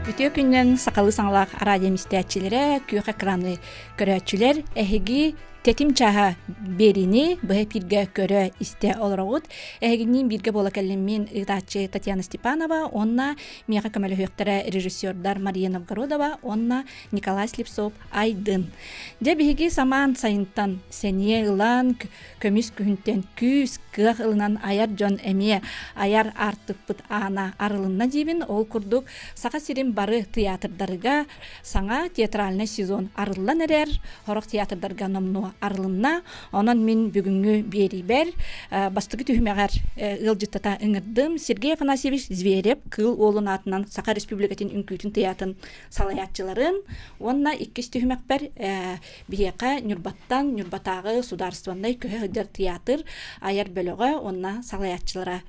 Ütüö күннен сақалы саңлақ радио мистәтчиләре, күйөх экраны көрәтчиләр, әһиги тетим чаха берини быһа пиргә көрә истә олорогут. Әһигиннин биргә бола кәллемин итачы Татьяна Степанова, онна мига камәле хыяктара режиссердар Мария Новгородова, онна Николай Слепцов Айдын. Дә биһиги саман сайынтан сәния ылан көмис күнтен күс кыах ылынан аяр жон әмие аяр артык бут ана арылынна дибин ол курдук сака сирин бары театрдарга саңа театральный сезон арыллан эрер хорок театрдарга номну арылынна онон мин бүгүнгү берибер бастыгы түһүмәгәр ылжыттата ыңырдым Сергей Афанасьевич Зверев кыл олун атынан Сака Республикатын үнкүтүн театрын салаятчыларын онна иккис түһүмәкбер бияка Нюрбаттан Нюрбатагы сударствондай көһөдер театр аяр бөлөгө онна салаятчылара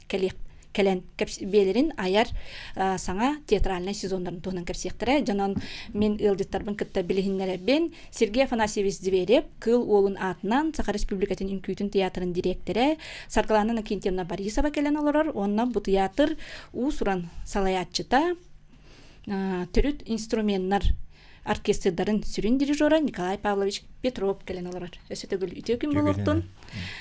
келен белерин аяр саңа театральный сезондарын туһунан кепсектире жанан мен ылдыттарбын кытта билихиннеребен Сергей Афанасьевич Зверев кыл олун атынан Саха Республикатын үнкүтүн театрын директоры Саркалана Кентьевна Борисова келен олорор онна бу театр усуран салаятчыта түрүт инструменттар оркестрдарын сүрүн дирижера Николай Павлович Петров келен олорор. Өсөтөгүл үтөкүн болуктун.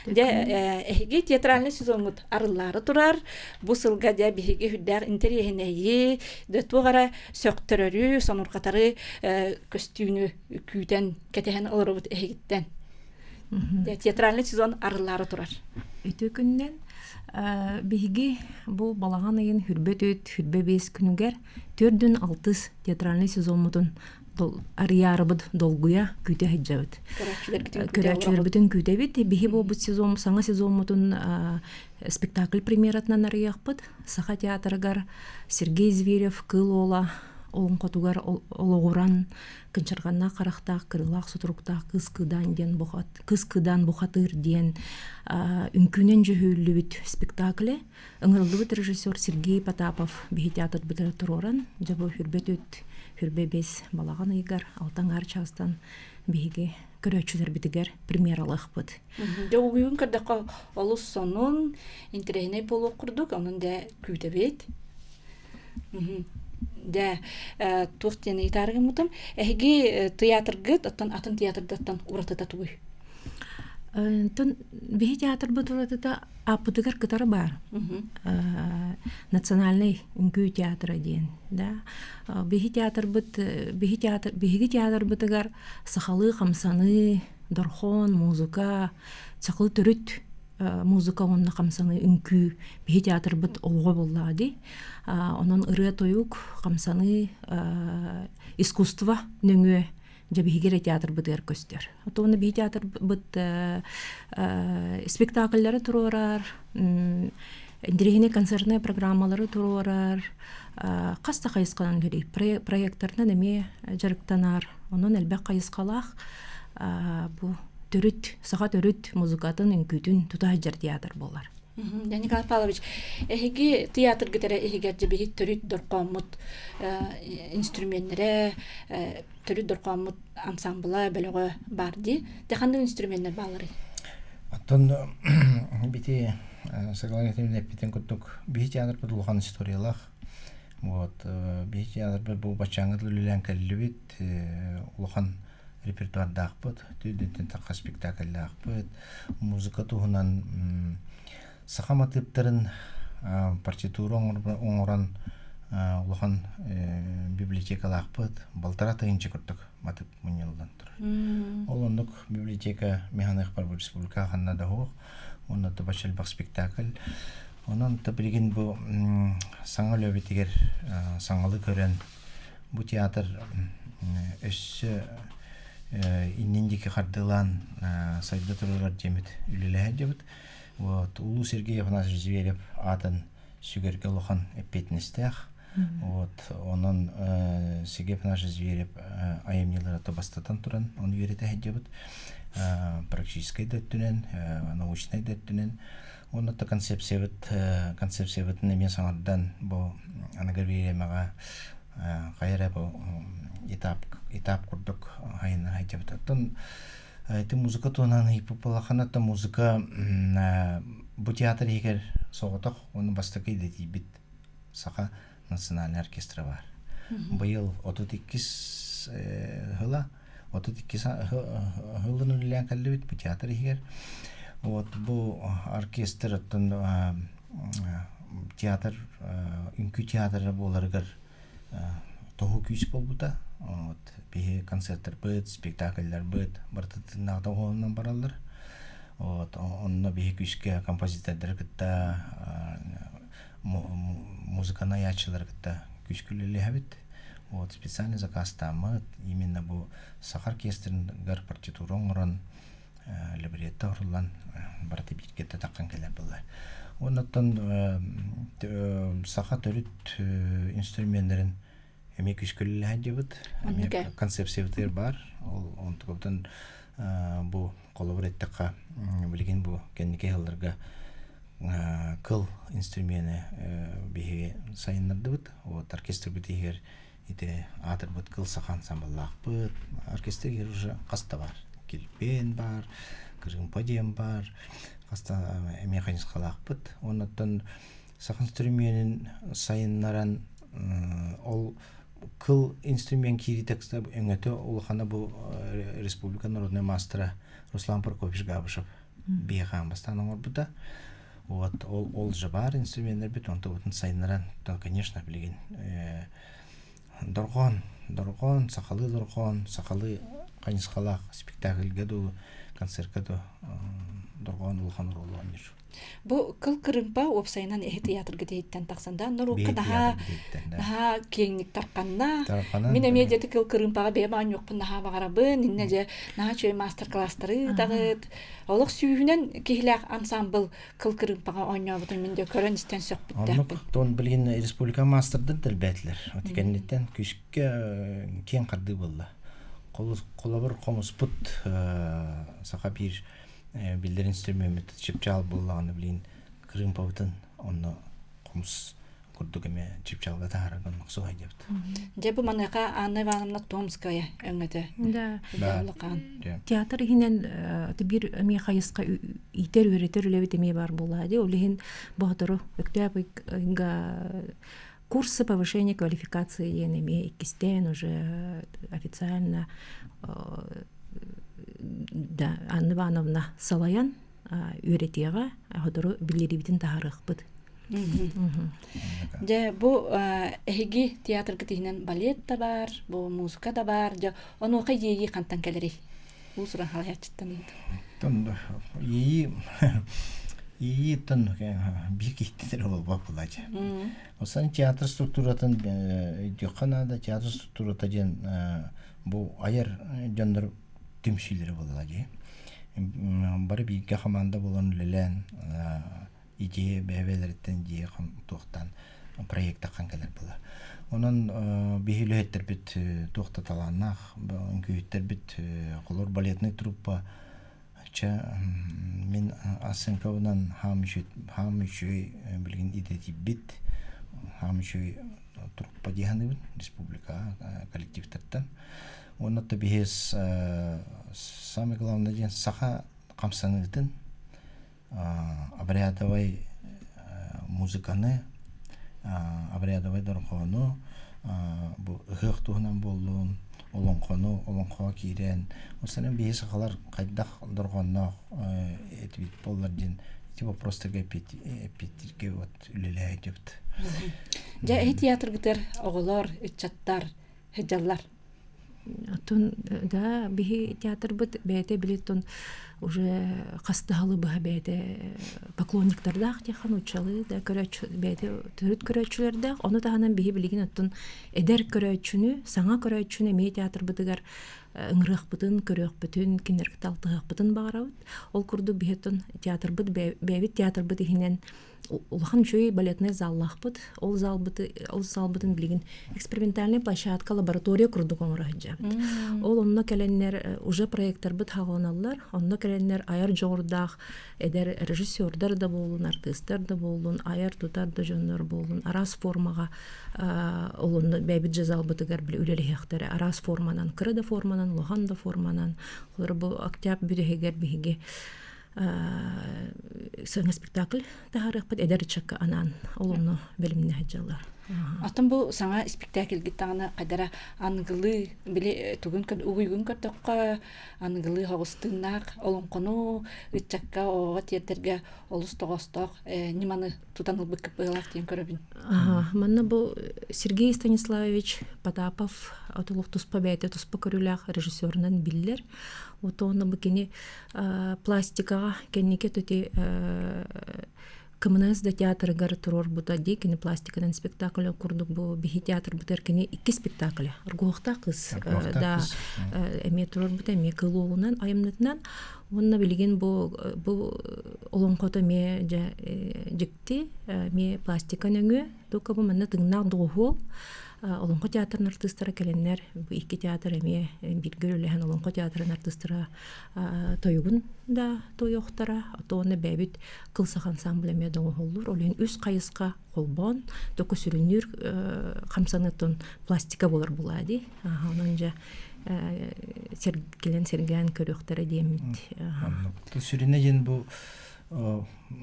Эһиги театральный сезонут арыллары турар. Бу сылга да биһиги хүддәр интерьеринеи, дөтугара сөктөрөрү, сонуркатары костюмү күтен кетен олорот эһигиттен. Театральный сезон арыллары турар. Үтөкүннен биһиги бу балаган айын хүрбөт хүрбө 5 күнүгер 4-6 театральный сезон мутун арыярыбыт долгуя күтө хаджабыт. Көрәчүләр бүтүн күтәбит. Биһи бу сезон саңа сезон мутун спектакль премьератынан арыяқпыт. Саха театрыгар Сергей Зверев кыл ола олун котугар ологуран кынчарганна карактак кырылак сутруктак кыз-кыдан бухатыр диен үнкүнен жөһүлүбүт спектакле ыңырылдыбыт режиссер Сергей Потапов биһи театр битер туроран жабы хүрбөт хүрбебес балаган ыйгар алтаңар частан биһиги көрөчүлөр битигер премьералыкпыт. Жогуйун кырдака олус сонун интерене болуп курдук, анын да күтөбөт. Да тухтен итаргы мутум эги театргыт атын театрдаттан уратата туй. Тон биһи театр бутулатыта апытыгар кытары бар. Национальный үнкүү театры диен, да. Биһиги театр бутыгар сахалы хамсаны, дорхон, музыка, чакыл төрүт музыка онна камсаны үнкүү биһи театр бут олго боллады. Онон ыры тоюк камсаны искусство нөңө жабиһигере театр бутыр көстөр. Отоны биһи театр бут спектакльлары турурар, интерегине концертный программалары турурар, каста кайысканан бери проекттардан эме жарыктанар. Онон элбек кайыскалах бу төрүт, саха төрүт музыкатын үнкүтүн тутажар театр болар. Николай Павлович, эһиги театр гытере эһигер жебиһи төрүт доркомут инструменттери, төрүт доркомут ансамбла бөлөгө барди. Теханды инструменттер балары. Оттон бити согласен битен куттук биһи театр булган историялар. Вот биһи театр бу бачаңы лүлән кэллибит улхан репертуарда акпыт, түдүнтен такка спектакльда акпыт, музыка туһунан сахама тыптарын партитура оңоран улахан библиотекалар акпыт, балтара тайынчы курдук матып муньялдан тур. Олондук библиотека механик бар республика ханна да хох, онда да башыл бак спектакль. Онан да билген бу саңа löbетигер саңалы көрөн бу театр өссө инниндики кардылан сайда турулар жемит үлеле дебит. Вот улу Сергей Афанасьевич Зверев атын сүгерге лохан эппетнестях. Вот онон Сергей Афанасьевич Зверев аемнилары табастатан туран, он верите хедебит. Практической дөттүнен, научной дөттүнен. Онда да концепция бит неме саңардан бу анагарбиремага кайра бу этап курдук хайна хедебит. Оттон это музыка тонан иппалаханата музыка бу театр егер соғытақ, оны бастықы едеті бит Саха национальный оркестры бар. Быйыл 32 хыла 32 хылын үлелен кәллебит бу театр егер. Вот бу оркестр театр үнкү театры боларыгар тоһу күс болбута. Вот бе концерттер быт, спектакльлер быт, бартытынагда ооннан баралар. Вот онно бе күскә композиторлар кытта музыканы ячылар кытта күскүлеле хабит. Вот специальный заказ там именно бу сахар оркестрин гар партитурон орон либретто орлан барты биркетте таккан келер булар. Оннан саха төрүт инструменттерин эме күскүлеле хадыбыт, эме концепциялар бар. Ол онтуктан бу коллабораттыкка билген бу кеннике хылларга кыл инструменты беге сайыннардыбыт. Вот оркестр бит егер ите атыр бут кыл сахан самбаллак бут. Оркестр уже каста бар. Килпен бар, кырымпадем бар. Каста механикалак бут. Оннан сахан инструментин сайыннаран ол кыл инструмент кири текстта өңөтө улхана бу республика народный мастера Руслан Прокопьевич Габышев бехан бастан орбута. Вот ол же бар инструменттер бит онто бутун сайыннаран конечно билген доргон сакалы канискалак спектакльге ду концертке ду доргон улхан ролланыр. Бу кыл кырымпа опсайынан эхи театрга дейттен таксанда нурукка daha кеңник тарканна. Мен медиаты кыл кырымпага бебан жокпун daha багарабын, иннеже наha чөй мастер-класстары дагыт. Олық сүйүнен кихилак ансамбл кыл кырымпага ойнобутун менде көрөн истен сөкпүттэ. Онук тон билген республика мастердыр делбетлер. Отикеннеттен күскө кең карды болду. Колобор комуспут сака бир билдер инструмент чипчал боллаганы билин кырымпабытын онно комус курдугеме чипчалга таараган максу хайдыпты. Же бу маныка Анна Ивановна Томская өңөтө. Да. Театр хинен бир мехайыска итер өретер лебит эме бар булады. Олехин баһдыры өктөбүнга курсы повышения квалификации енеме икистен уже официально да Анна Ивановна Салаян үйретега ходору билерибитин таарыкпыт. Же бу эги театр китинен балет да бар, бу музыка да бар. Же онука еги кантан келери. Бу суран халаячтан. Тон и тон бикиттер болбак булачы. Осан театр структуратын дёканада театр структуратан бу аяр жандар тимшилери болалады. Бары бирге команда болгон лелен идея бевелерден дие токтан проект акканкелер була. Онан бихилеттер бит токтаталанах, өңгөйттер бит колор балетный труппа мен Асенковнан хамышүй билген идети бит хамышүй труппа дияны республика коллективтерден. Оннан бихес самое главное ден саха камсанытын обрядовой музыканы обрядовой дорхону бу гыктугунан болдун олонкону кирен осанан бихес сахалар кайдах доргонно этвит боллар ден типа просто петирге вот үлеле айтыпты. Же театр гитер оголор, чаттар, хеджаллар. Тон да бихи театр бит бете билетон уже кастахалы ба бете поклонниктардах техан учалы да көрөч бете төрүт көрөчүлөрдө оны таганан бихи билген оттон эдер көрөчүнү саңа көрөчүнү ме театр битигер ыңырык бытын көрөк бүтүн кинер талтык бытын багарабыт ол курду бихетон театр бит бебит театр бит хинен улахан чөй балетный заллахпыт ол залбытын билген экспериментальный площадка лаборатория курдук оңрахыжа ол онно келеннер уже проекттер бит хагоналлар онно келеннер аяр жордах эдер режиссердер да болун артисттер да болун аяр тутар да жоннор болун арас формага олонно бебит жазалбытыгар бил үлелехтер арас форманан кырда форманан лохан да форманан олар бу октябрь бирегер биге сыңа спектакль тахарыппыт эдер чакка анан олонно белимне хаджалар. Атын бу саңа спектакль гитаны кадара ангылы биле тугун көр уйгун көрдөккө ангылы хогустунак олонкону ытчакка ого тертерге олус тогосток ниманы тутанылбык кыпылак тен көрөбүн. Манна бу Сергей Станиславович Потапов отулук туспа бәйте туспа көрүләк режиссернан биллер. Отоны бу кени пластикага кеннике төти КМНС да театр гар турор бута ди кини пластикадан спектакль курдук бу бихи театр бутер кини 2 спектакль. Аргуохта кыз да эме турор бута эме кылуунан айымнытынан онна билген бу олонкото ме жикти ме пластикан өңө дока бу манна тыңнак дугу олонко театрын артисттары келеннер бу 2 театр эме бир көрөлөһөн олонко театрын артисттары тоюгун да тоюктара атоны бәбит кылсак ансамбль эме доголлур олен үс кайыска колбон току сүрүнүр камсанытын пластика болор булади ананжа сергелен көрөктөрө демит ту сүрүнө жен бу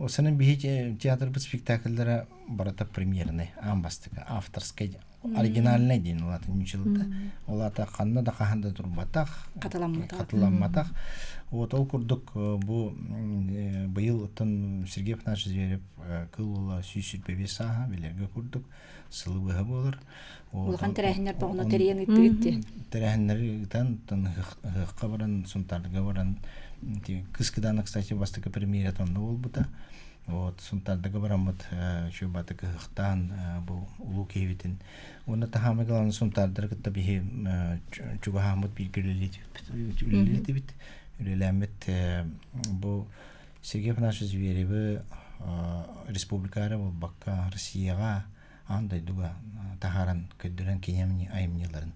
осанын бихи театр бу спектакльдера барата премьерный амбастыга авторская оригинальный ден улатын үчүлдө улата канна да каханда турбатак катыламматак вот ол курдук бу быйыл Сергей Афанасьевич Зверев кылыла сүйсүрбебе саха билерге курдук сылыбыга болор улган терехнер богоно терен иттигитти терехнерден хыкка баран сунтарга баран кыскыдан кстати бастыка премьера тонда болбута вот сунтардыга барамыт чөбатыга хыктан бу улуу кебитин оны тахамыгалан сунтардыр кытта бихи чугахамыт билгелелит үлелемет бу Сергей Афанасьевич Зверев республикара бу бакка Россияга андай дуга тахаран көддөрөн кенемни айымныларын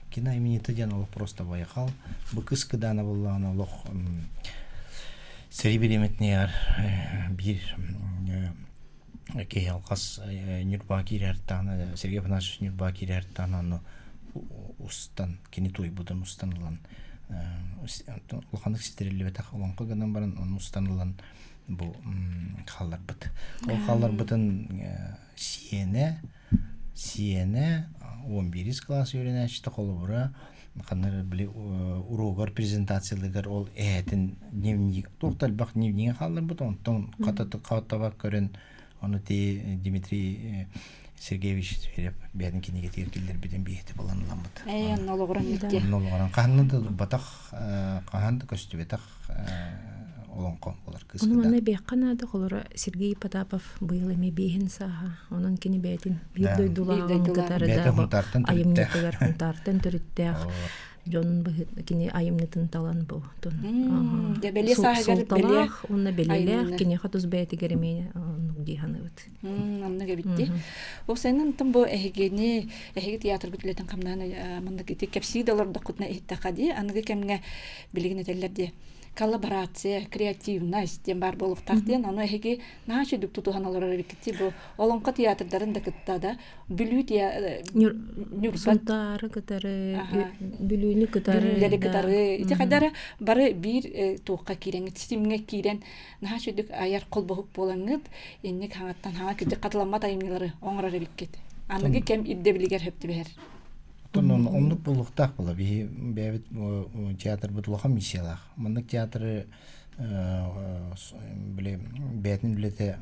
кина имени жан просто байкал бу кыскыдана боллагана лох серибереметнер бир кеялкас Нюрбакирертана Сергей Афанасьевич Нюрбакирертана устан кини той будан устанылан улхандык ситерилебе так олонко ганан баран устанылан бу халлар бит ол халлар битен сиене 11 класс үйренәчте колубура канар биле урогар презентациялыгар ол этин дневник токталбак дневник халлар бит онтон катабак көрөн аны Дмитрий Сергеевич Зверев бәдин кинеге тергелдер биден бейте баланылан бит. Noloгоран итте. Noloгоран канында батак канды көстүбетак олонко болар кызгыда. Онун бек канада колора Сергей Потапов быйыл эме бейин саха. Онун кини бәдин бир дойдулар катарда айымнытыгар хунтартын төрүттә. Жонун кини айымнытын талан бу. Дебеле сагар беле. Онна белеле кини хатус бәйти гереме диханыбыт. Анны гебитти. О сенин тым бу эхгени театр бүтлетен камнаны мында кити кепсидалар да кутна иттакади. Аны кемге билигин этеллерди. Коллаборация, креативность тем бар болуп тактен, аны эхги начи дук тутуханалар ректи бу олонко театрдарын да кыттада бүлүү Нюрбатары кытары бүлүүнү кытары ити кадары бары бир туукка кирен системге кирен начи дук аяр колбогук болаңыт энник хаңаттан хаңа кити катыламма тайымнылары оңрары биккет. Аныгы кем идде билигер хепти бер. Тонун онлук булуктак була би бебит театр бутлуга миссиялар. Мындык театры биле бетин билете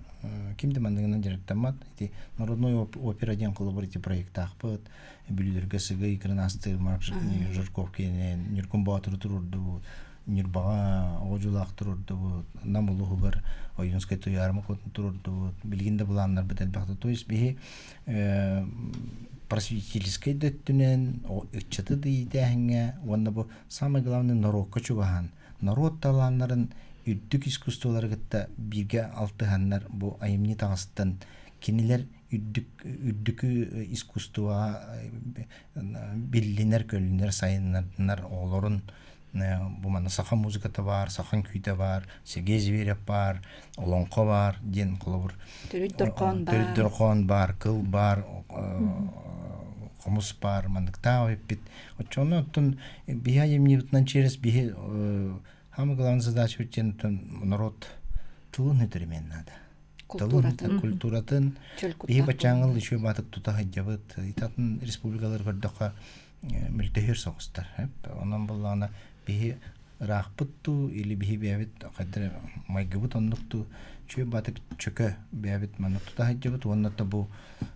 кимди мандыгынан жарыктамат. Ити народной опера ден кылып эти проекттак бут. Билүүдөргө сыгы экранасты Марк Жирков кенен Нюркун Батыр турурду. Нюрбага ожулак турурду. Намулугу бар Оюнскай туярмы котун турурду. Билгинде буланнар бетел бакты. То есть би просветительской деттүнен ыччаты дейдәһеңе онда бу самый главный народка чугахан народ таланнарын үддүк искусстволарыгытта бирге алтыганнар бу айымны тагыстан кинилер үддүк искусствоа биллинер көлүнер сайыннар олорун бу мана сахан музыката бар, сахан күйте бар, Сергей Зверев бар, олонко бар, ден кылыбыр. Төрүттөркон бар, кыл бар, комус бар, мандыкта бит. Очону тун бия емнибитнан через бии Самая главная задача народ тулын өтірмен надо. Культуратын. Бейі бачаңыл еще батық тұтаға жабыт. Итатын республикалар көрдіққа мүлтехер соғыстар. Онан болағына бейі рақпытту или бейі бәбіт қадыр майгыбыт онлықту чөй батық чөкі бәбіт манық тұтаға жабыт. Оннатта бұл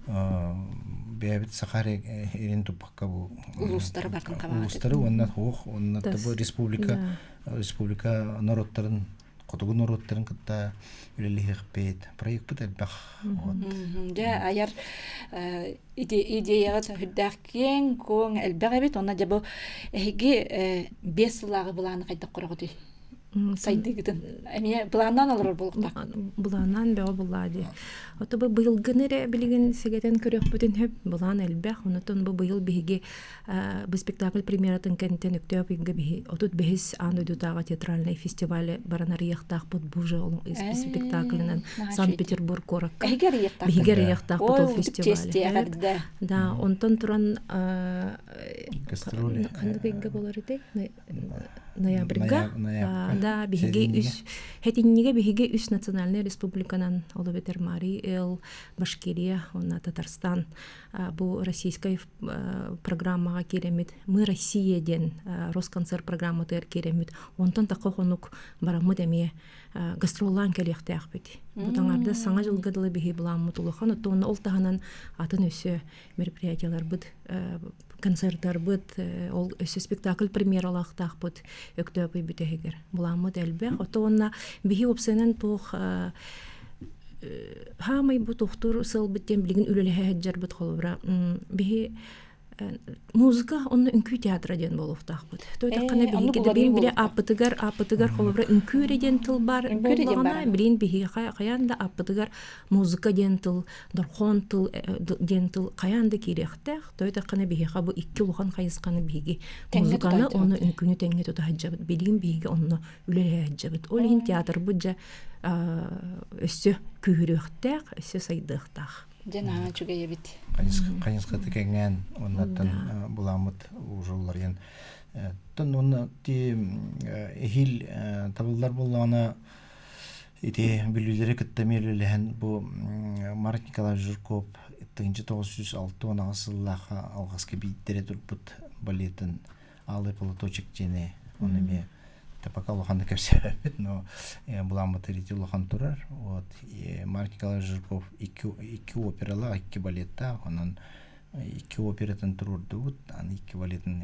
бәбіт сақары ерін тұпаққа бұл улустары бардың қабағаты. Улустары оннатта бұл республика народтарын Котугун ороттарын кытта үлелихих бейт, проект бит әлбәқ. Жа, аяр идеяға хүддәқ кен, көң әлбәқ әбет, онна жа бұл әйге 5 сылағы бұланы қайдақ құрағыды. Сайдығыдың. Әміне бұланнан алыр болуқтақ? Бұланнан бәу бұлады. Оты бұл бұйылғыныры білген сегетен көрек бүтін хөп бұлан әлбәқ. Онытын бұл бұйыл бейге бұл спектакль премьератын кәнттен үктеу бейге бейге. Отут бейіз ан өдутаға театральный фестивалі баранар еқтақ бұд бұжы спектаклінен Санкт-Петербург коракка. Бейгер еқтақ бұд ол фестивалі. Да, онтан тұран гастроли. Қанды бейге болар еді? Ноябрьга. Да, бейге үс. Хәтиннеге бейге үс национальный республиканан олы бетер Мари, Эл, Башкирия, онна Татарстан. Бу российская программаға керемет. Мы Россия ден Росконцерт программа тер керемет. Онтан тақы қонук барамы дәме гастроллан келеқті ақпет. Бұтаңарда саңа жылғадылы бейге бұлан мұтылыған. Оттығына ол тағынан атын өсі мероприятиялар бұд, концерттар бұд, ол өсі спектакль премьералақтақ бұд өкті өпі бүтегер. Бұлан мұд әлбәқ. Оттығына бейге опсайнан тұқ хамай бу тухтур сыл биттен билген үлеле хаҗар бит холбра бихи музыка онны үнкү театр ден болуктак бит тойда кана билге бин биле апытыгар холбра үнкү ден тыл бар болгана билин бихи каянда апытыгар музыка ден тыл дорхон тыл ден тыл каянда кирехтек тойда кана бихи бу 2 лухан кайысканы биги музыканы онны үнкүнү теңге тота хаҗар билин биги онны үлеле хаҗар ол ин театр буҗа өссө күрүхтәк, өссө сайдыхтак. Жана чуга ебит. Каныска текенген, оннан буламыт ужуллар ен. Тон онна ти хил табылдар булгана ите билүләре кыттамелеләһән бу Марк Николаевич Жирков 1906 асыллаха алгаскы биттере турбут балетин алып полоточек жене онеме Пока лоханды кепсебет, но была материал лохан турар. Вот Марк Николаевич Жирков iki операла, iki балета, он iki оператан турурды вот, он iki балетан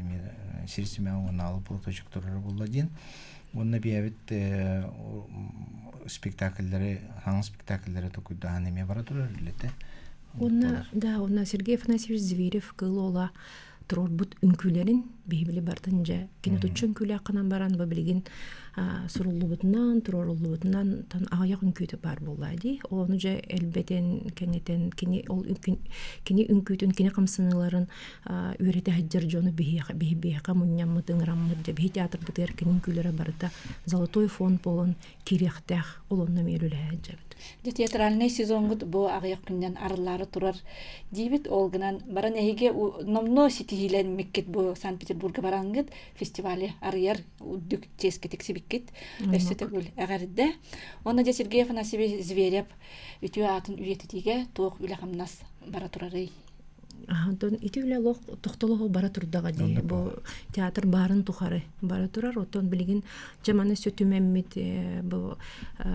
сирсиме он алып полоточек турар был один. Он набиявит спектакльлere, hangi спектакльлere токуда анеме бара турар лете. Онна Сергей Афанасьевич Зверев кылола турор бут үнкүлерин бейбили бартынжа кинотучун күлө акынан баран билген суруллубутунан туроруллубутунан тан аяк үнкүтө бар боллади. Ону же элбетен кенетен кини ол кини үнкүтүн кини камсыныларын үйрете хаджар жону бейбейка мунняммытын раммыдже бей театр бутер кини күлөрө барда золотой фон полон кирехтех олонна мерүлө хаджар. Театральный сезонгут бу аяк күнден арылары турар дибит олгынан баран эге номно ситихилен меккет бу Санкт-Петербурга барангыт фестивале арыяр уддук ческетик сибиккет өссөтөгүл агарды. Оны же Сергей Афанасьевич Зверев үтү атын үйетитиге тоок үлахамнас бара турары. Антон итүле лох тохтолого бара турдага ди. Бу театр барын тухары бара турар. Отон билген жаманы сөтүмеммит бу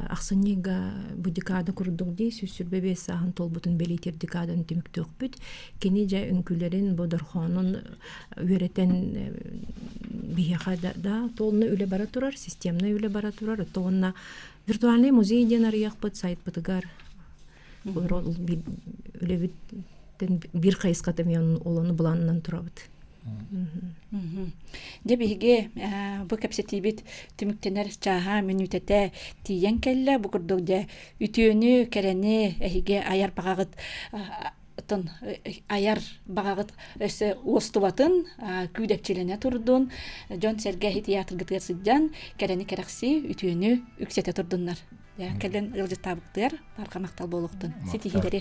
аксыннига бу декада курдук ди сүрбебе сахан толбутун белитер декадан түмүктөк бүт. Кени жа үнкүлөрүн бу дорхонун үйрөтен бияга да толны үле бара турар, системна үле бара турар. Тонна виртуальный музей ден арыяк бут сайт бутыгар. Үле бит бир кайыскаты мен олону буланынан турабыт. Дебиге бу кепсетибит түмүктенер чаха минутете тиен келле бу курдугда үтүөнү керени эһиге аяр багагыт тон аяр багагыт өсө остубатын күдекчелене турдун Жон Сергей театр гытырсыджан керени керекси үтүөнү үксете турдуннар. Я келен ылжытабыктар барка мактал болуктун. Ситигидери.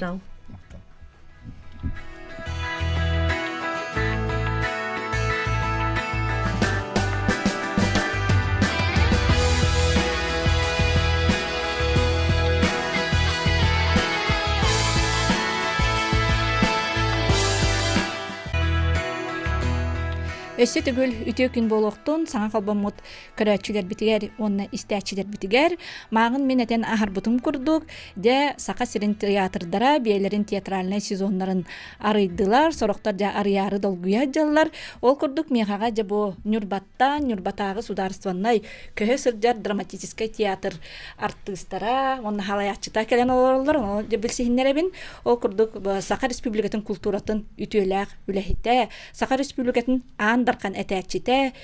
Өссө түгүл үтө күн болохтун саңа калбаммут көрөчүлөр битигер, онна истәчилер битигер. Маңын мен этен ахарбутум курдук. Де сака сирин театрдара биелерин театральный сезоннарын арыйдылар, сороктор жа арыяры долгуя жаллар. Ол курдук мехага жа бу Нюрбатагы сударственный көһө сыржар драматический театр артисттара, онна халаячыта келен олорлор, оны жа билсехиннеребин. Ол курдук Сака Республикатын культуратын үтөләк үлехите, Сака Республикатын дарқан әтәчите,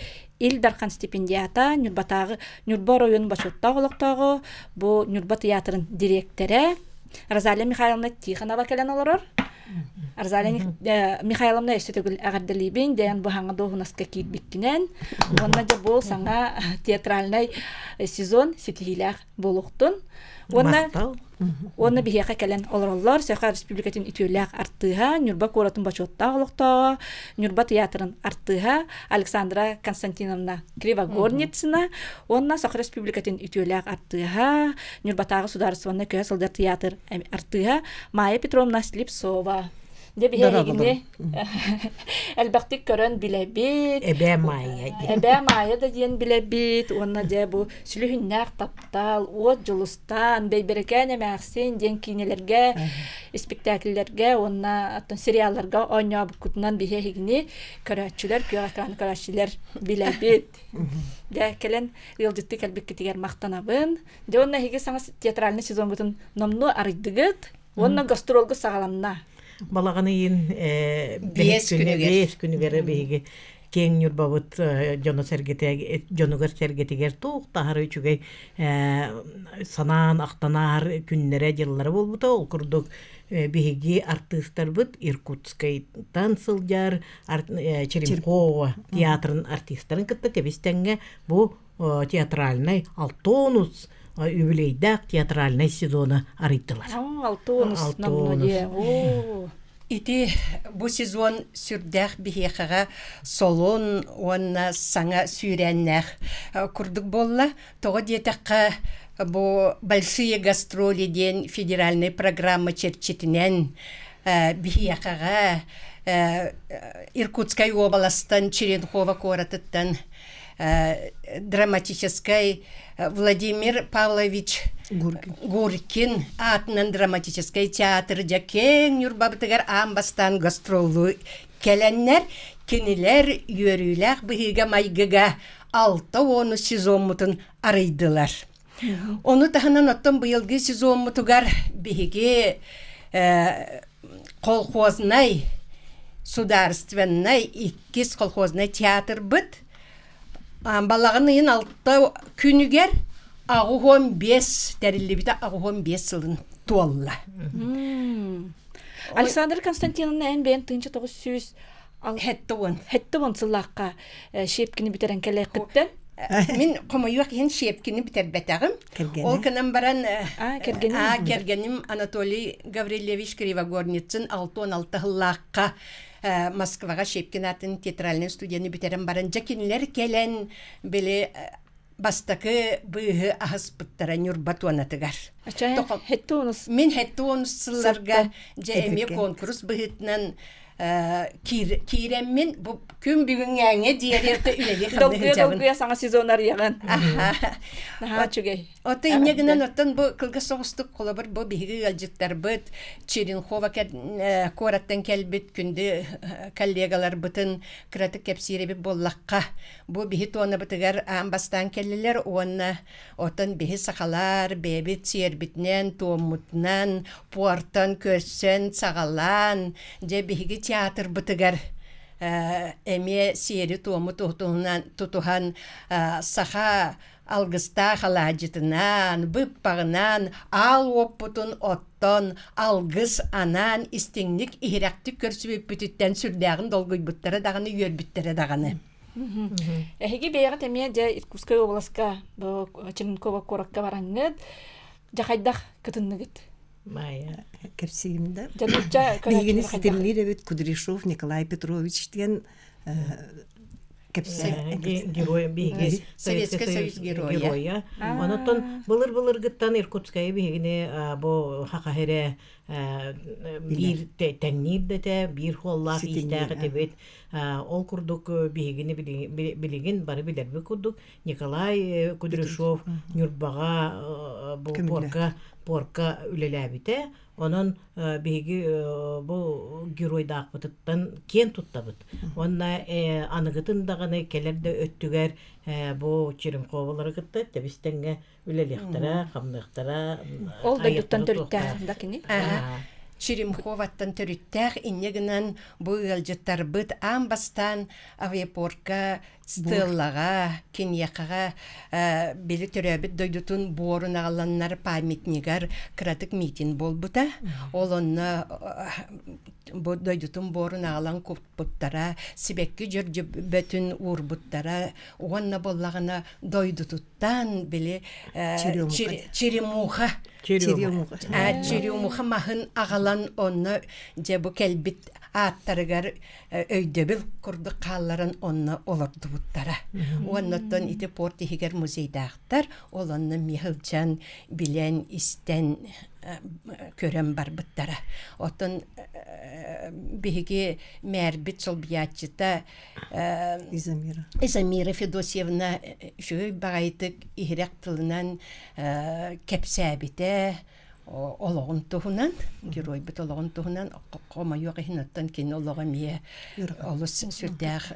ил дарқан стипендията, Нюрба район башотта олықтағы, бұл Нюрба театрын директоры, Розалия Михайловна Тихонова келен олырыр. Розалия Михайловна өстетігіл әғарделейбен, дейін бұхаңа доғынаска кейтбеккінен, онна жа бұл саңа театральный сезон сетігіләқ болуқтын. Онна бихеқа келен олыроллар, Сака Республикатын үтөләқ артыға, Нюрба коратын бачотта олықтаға, Нюрба театрын артыға, Александра Константиновна Кривогорницына, онна Сака Республикатын үтөләқ артыға, Нюрбатағы сударстванна көе сылдар театр артыға, Майя Петровна Слепцова. Деп егіне әлбәқтік көрін біләбет. Әбә Майя. Әбә Майя да дейін біләбет. Онна де бұл сүліхіннәқ таптал, от жылыстан, бәйберекән әмәқсен дейін кейнелерге, спектакльлерге, онна сериалларға ойна бұқытынан бейе егіне көрәтшілер, күйеқраны көрәтшілер біләбет. Де келен ғылдетті кәлбек кетігер мақтанабын. Де онна еге саңыз театральный сезон бұтын номну арыдығыт, онна гастролғы сағаламна. Балағанайын бес күнігері бейгі кең Нюрбабыт жонугар сәргетігер туқ тахары үчігей санан ақтанар күннері жыллары болбыта ол күрдік бейгі артистар бұд Иркутскайдан сылжар Черемхова театрын артисттарын кітті кебестенге бұл театральный алтонус юбилейдак театральный сезоны арыйдылар. Алтонус намноде. Ити бу сезон сүрдәх бихехага солон онна саңа сүйрәннәх курдук болла. Тоғы диетаққа бу большие гастроли ден федеральный программа черчетінен бихехага Иркутской областан Черенхова коратыттан драматической Владимир Павлович Гуркин атынан драматический театр жакен Нюрбабытыгар амбастан гастролу келеннер кенелер йөрүләк быһыга майгыга 6-10 сезон мутун арыйдылар. Оны таханан оттон быйылгы сезон мутугар быһыге колхозный сударственный иккис колхозный театр быт. Балағынайын 6 күнігер ағуғын 5 дәрілі біті ағуғын 5 сылын туалла. Александр Константиновна ән бәйін тыңчы 900 хәтті он сыллаққа шепкіні бітерен кәлі қыттын. Мен қомайуақ ең шепкіні бітер бәтәғым. Ол кінім баран кергенім Анатолий Гаврилевич Кривогорницын 6-16 ғыллаққа Москваға шепкен атын театральный студияны бітерін баран жакинлер келен біле бастакы бұғы ағыз бұттара Нюрба туанатыгар. Мен хәтті онысыларға жәйме конкурс бұғытынан киреммен күн бүгін әңе диярерді үлелі қамды Долгуя саңа сезонар яған. Оты инегінен оттан бұл кылға соғыстық қолабыр бұл бігі ғалжыттар бұд, Черенхова кораттан кәлбіт күнді коллегалар бұтын кіратық кәпсиребі боллаққа. Бұл бігі тоны бұтығар амбастан кәлілер, оны отын бігі сақалар, бәбіт сербітнен, туомутнан, пуартан көссен, сағалан, де бігі театр бұтығар. Эме сері туому тұтуған саха алғыста қалажытынан, бұппағынан, ал оппутын оттон, алғыз анан, истеңлік ихирактік көрсі бүттіттен сүрдәғын долгой бұттары дағаны, өр бүттері дағаны. Әхеге бейғат әме де Иркутскай обласка Черенкова коракка бараңғыд, жақайдақ кытыннығыд. Майя кепсиимде. Бигини стилнир эбит Кудряшов Николай Петрович деген герой биги Советский Союз героя. Онотон былыр гыттан Иркутская бигине бу хакахере бир теңнирдете бир холлах истәгы дебет ол курдук бигине билигин бары билерби курдук Николай Кудряшов Нюрбага бу порка үлеләбите онон биги бу герой дагытыттан кен туттабыт онна аныгытын даганы келерде өттүгер бу Черемховалар гытты тебистенге үлелехтара камныктара Ол да юттан төрүттә дакини. Черемховаттан төрүттәк иннегенен бу ылжыттар быт амбастан авиапорка стеллага киньякага били төрөбүт дойдутун борун агаланнар памятнигар кратык митинг болбута олонна бу дойдутун борун агалан куппуттара сибекки жөржөбөтүн урбуттара уонна боллагана дойдутуттан били черемуха махын агалан онна же бу келбит аттарыгар өйдөбүл курду каалларын онна олордубуттара. Уонноттон ити портихигер музейдактар олонны михылчан билен истен көрөн барбыттара. Оттон биһиги мээрбит сол биячыта Изамира Федосьевна шүй багайтык ихирек тылынан кепсәбите ологон тухунан герой бит ологон тухунан кома yok ихнаттан кин олога мие олус сүрдәх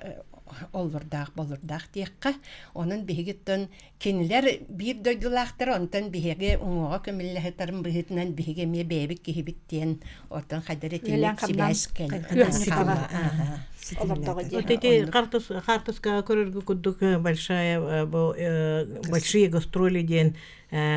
олурдах болурдах тиекка онун бигиттен кинилер бир дойдулактыр онтан биге уңга көмилләһәтәрен бигитнән биге мие бебик кибиттен отан хадеретин сибәс эти картуска көрөргө кудук большие гастроли ден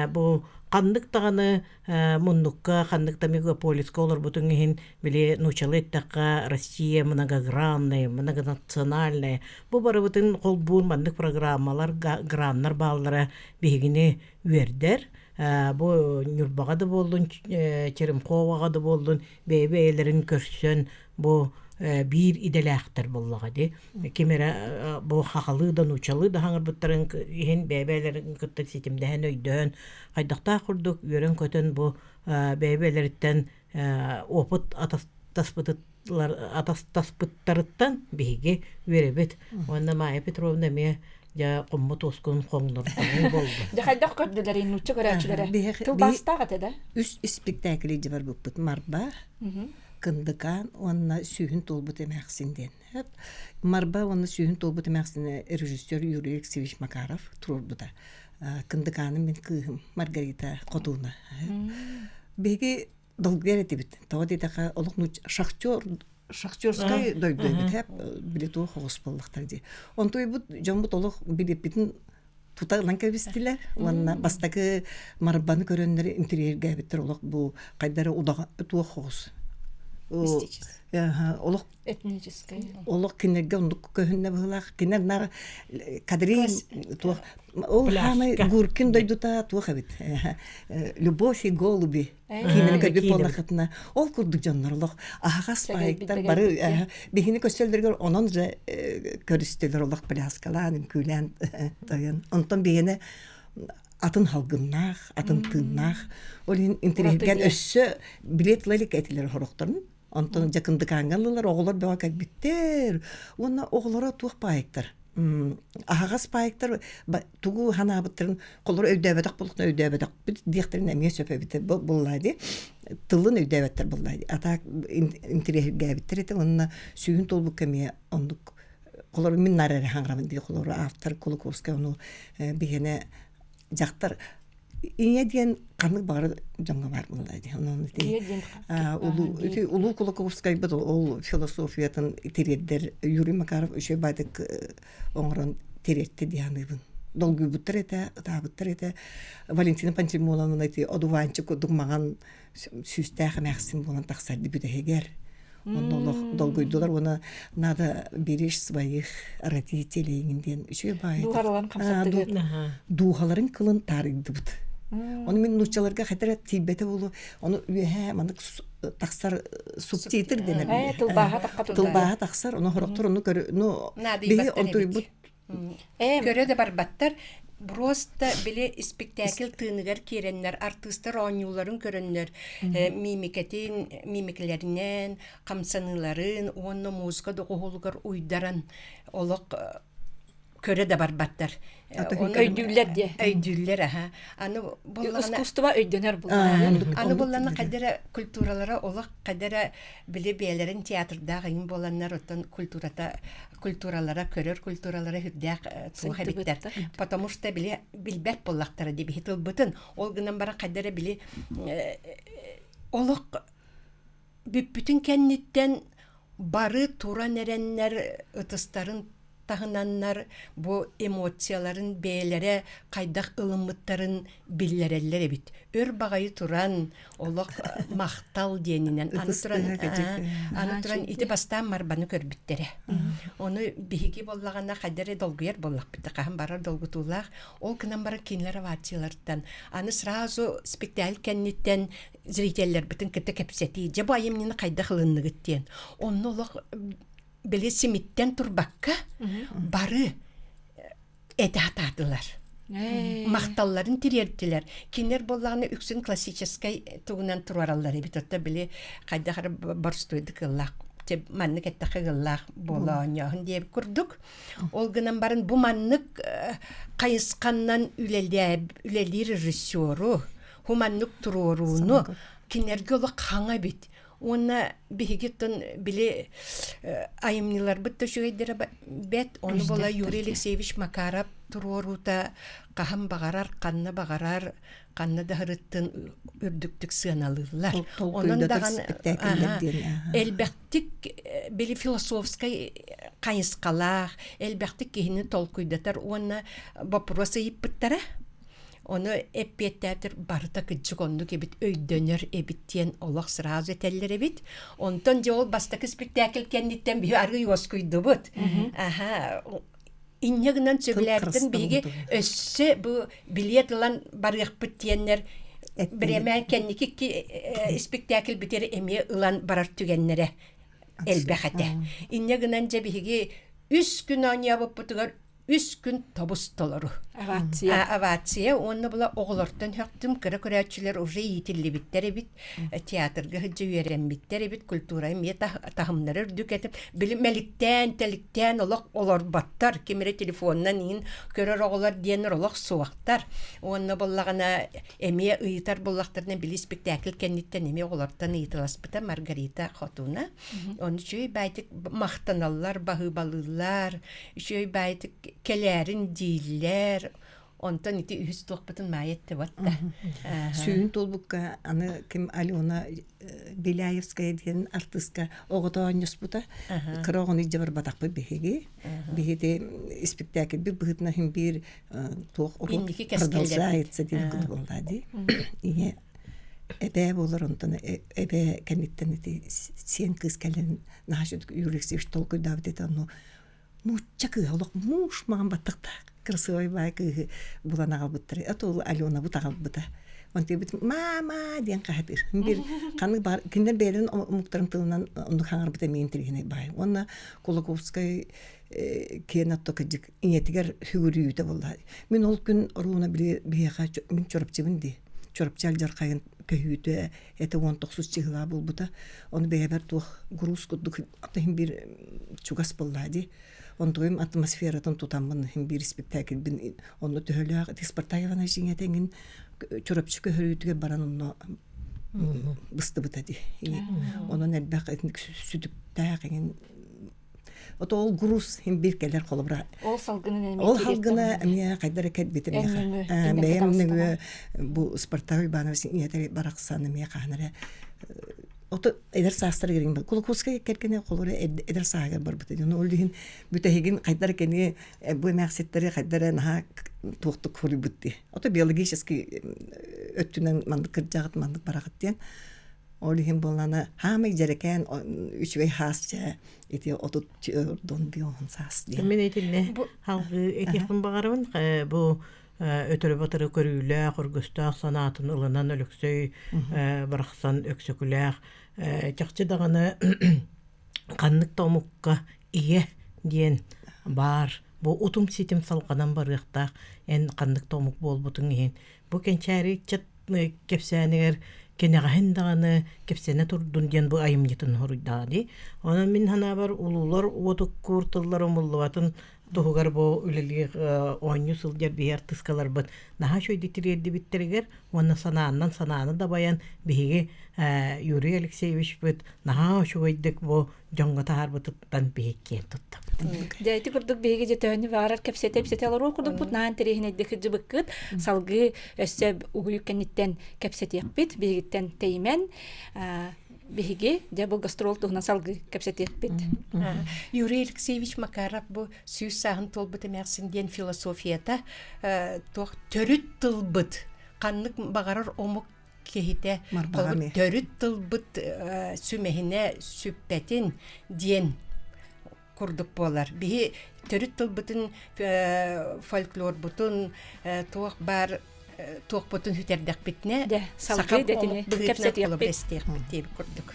бу кандык таганы муннукка кандыкта мегаполиска олар бутунгин биле нучалеттакка Россия многогранная многонациональная бу барыбытын колбуун бандык программалар граннар баалары бигине вердер бу Нюрбага да болдун Черемховага да болдун бебелерин көрсөн бу бир иделектер боллага ди кемера бу хакалы да нучалы да хаңыр буттарын ген бебелерин кытты ситимден өйдөн кайдакта курдук өрөн көтөн бу бебелерден опыт атастаспыттарыттан биге веребет онда Майя Петровна ме я коммут оскун коңдордон болду. Да хайдак көрдүлөр инуччу көрөчүлөр. Тул бастагы да. Үс спектакли жибар буппут Марба. Кындыкан онна сүйін толбут эмәксинден. Марба онна сүйін толбут эмәксинден режиссер Юрий Алексеевич Макаров турурдута. Кындыканы мен кыгым Маргарита Котуна. Беги долгер этибит. Тавадитака олук шахтерскай дойду бит. Билету хоспаллыктар ди. Онтой бут жомбут олук билепитин туталан кебистилер. Онна бастагы Марбаны көрөннөр интерьерге биттер олук бу кайдары удага туа хос. Олук этническая. Олук кинерге ондук көһүннө булак кинер нар кадрин туа ол хамы гуркин дойдута туа хабит. Любовь и голуби. Кинер кыргыт болакытына ол курдук жаннар олук агас пайыктар бары бигини көсөлдөргөр онон же көрүстөлөр олук пляскалан күлән тагын онтон бигине атын халгыннах, атын тыннах, олин интерьерген өссө билетлелик этилер хорокторун. Онтон жакындыкангалылар оголор бага калбиттер. Онна оголора тух пайыктар. Агас пайыктар тугу ханабыттырын колор өйдөбөдак болуктан өйдөбөдак бит диектерин эмге сөпөбүт буллайды. Тылын өйдөбөттөр буллайды. Ата интерьерге биттер эте онна сүйүн толбук кеме ондук колор миннары хаңрамын ди колор автор Колоковский ону бигене жактар ине деген канык бары жаңга бар булайды. Онун улуу Колоковский бит ол философиятын тередер Юрий Макаров өшө байдык оңрон теретти дианыбын. Долгу бутрете, табытрете Валентина Пантимоновна айти одуванчык дугмаган сүстәх мәхсин булган таксарды бүтегер. Он долгойдулар, она надо беречь своих родителей инден. Еще бай. Духарларын камсаттыр. Духаларын кылын тарыйды бут. Оны мен нучаларга хатара тибете болу. Оны үе мандык таксар субтитр денер. Тылбаға таққа Тылбаға таксар, оны хорохтор оны көрө, ну беги онтойбут. Көрө да барбаттар. Просто биле спектакль тыныгар кереннер, артисттар оңюларын көрөннөр, мимиклеринен, камсаныларын, онны музыка доголугар уйдаран олок көрө да барбаттар. Өйдүллер де. Өйдүллер, аха. Аны боллагана Искусства өйдөнөр бұл. аны боллана кадера культуралара олак кадера биле биялерин театрда гын боланнар оттан культуралара көрөр культуралара хүрдәк туга биттер. Потому что биле билбәт боллактары дип хитил бутын. Ол гынан бара кадера биле олак бүтүн кенниттен бары тура нереннер ытыстарын тахынаннар бу эмоцияларын бээлере кайдак ылыммыттарын биллереллер бит. Өр багайы туран олок мактал денинен аны туран ити бастан марбаны көрбүттере. Оны биги боллагана кадере долгуер боллак бит. Кахан барар долгутулак. Ол кынан бара кинлер авациялардан аны сразу спектакль кенниттен зрительлер битин кете кепсети. Жабы айымнины кайдак ылынныгыттен. Онны олок биле симиттен турбакка бары эдатадылар. Макталларын тирердилер. Кинер боллаганы үксүн классический тугунан турараллар бит отта биле кайдахар борстойды кыллак. Теп маннык эттахы кыллак болооньяхын деп курдук. Ол гынан барын бу маннык кайысканнан үлелдир режиссеру, хуманнык туруруну кинерге оло каңа бит. Оны бигеттен биле айымнылар битте шугайдер бет оны бола Юрий Алексеевич Макаров турурута кахам багарар канны да хырыттын үрдүктүк сыналылар. Онун даган элбектик биле философский кайыскалар, элбектик кихини толкуйдатар оны вопросы иппиттара. Оны эппеттәтер барыта кыджыгонду кебит өйдөнөр эбиттен олақ сразу этеллер эбит. Онтон же ол бастакы спектакль кенниттен бі арғы йоскуйду бұд. Иннегінен сөглерден биги өссі бұ билет ылан барық біттеннер біремен кенники спектакль бітері эме ылан барар түгеннері элбәхәте. Иннегінен же биги 3 күн ания бұп бұтығар 3 күн табыс толору. Авация. Оны була оғылыртын хөктім, көрәчілер уже етілі біттері бит, театрға хүджі үйерен біттері бит, культура ме тахымнары үрдік етіп, білім мәліктен, тәліктен олар баттар, кемері телефонынан ең көрер оғылар денер олақ суақтар. Оны болағына әме ұйытар болақтарынан білі спектакль кәнеттен әме оғылыртын ұйытылас біта Маргарита Хотуна. Оны шөй бәйтік мақтаналар, бағы балылар, шөй бәйтік келерин диллер онтон ити үстүк бутун маетте батта. Сүйүн толбукка аны ким Алена Беляевская деген артистка оготооньус бута. Крогон ижбар батакпы беги. Бегите спектакль би бытна хим бир тох продолжается деген болду. И эбе болор онтон эбе кенеттен ити сен кыз келен нахшык юрексиш толку давдет аны ну чакы олок муш маған баттықта красивый байкы буланага буттыр. Атол Алена бутагал бута. Онте бит мама ден кахатыр. Бир каны бар киндер берен муктарын тылынан онду хаңар бута мен тиргене бай. Онна Кулаковская кенатто кыжык инетигер хүгүрүйүтө болду. Мен ол күн руна бияга мен чорапчыбынды. Чорапчал жаркайын көйүтө эте 19 чыгыла болбута. Оны бейбер тух груз кудук атын бир чугас болду. Онтойм атмосфератан тутамын хим бир спектакль бин онны төхөлөк Тиспартаевна жиңетеңин чорапчы көрүтүгө баран онно бысты бутади. Онун элбак этник сүтүктагын ото ол груз хим бир келер колобра. Ол салгына эмне кайдар кет битем яха. Бэйэмнеге бу Спартаев банавсын ятер бараксаны ме канара ото эдер састыр керин бар. Кулкуска керкене колора эдер сагар бар бит. Оны олдин бүтегин кайдар кене бу максаттары кайдар на токту көрүп битти. Ото биологический өттүнөн мандык кыржагат мандык барагаттен олдин болана хамы жерекен 3 вей хасча эти ото дон бион сас. Мен этилне халгы этихин багарабын бу өтөрө батыры көрүүлээх, оргустаах санаатын ылынан өлөксөй барахсан өксөкүлээх чакчы даганы каннык томукка ие диен бар. Бу утум ситим салганан барыктаах эн каннык томук болбутун иһин. Бу кенчәри чат кепсәнегер кенегаһын даганы кепсәне турдун диен бу айымнытын хоруйдади. Она мин хана бар улулар отук куртыллар омуллубатын тугар бу үлелиг оню сылдер бияр тыскалар бат. Наха шойди тирерди биттерегер, оны санааны да баян биһиги Юрий Алексеевич бит наха шойдик бу жоңго таар бутуттан биһиккен тутта. Дәйти курдук беге жетөһүнү варар кепсете алар курдук бут наан терехине декиҗи быккыт салгы өссө угуй кенниттен кепсете бит бегиттен теймен беге дә бу гастрол тугна салгы кепсете бит. Юрий Алексеевич Макаров бу сүз сагын толбут эмерсин ден философията тох төрүт тылбыт каннык багарар омук кехите төрүт тылбыт сүмехине сүппетин ден курдук болар. Бихи төрүт тылбытын фольклор бутун туох бар туох бутун хүтердек битне салгы детине кепсете бит курдук.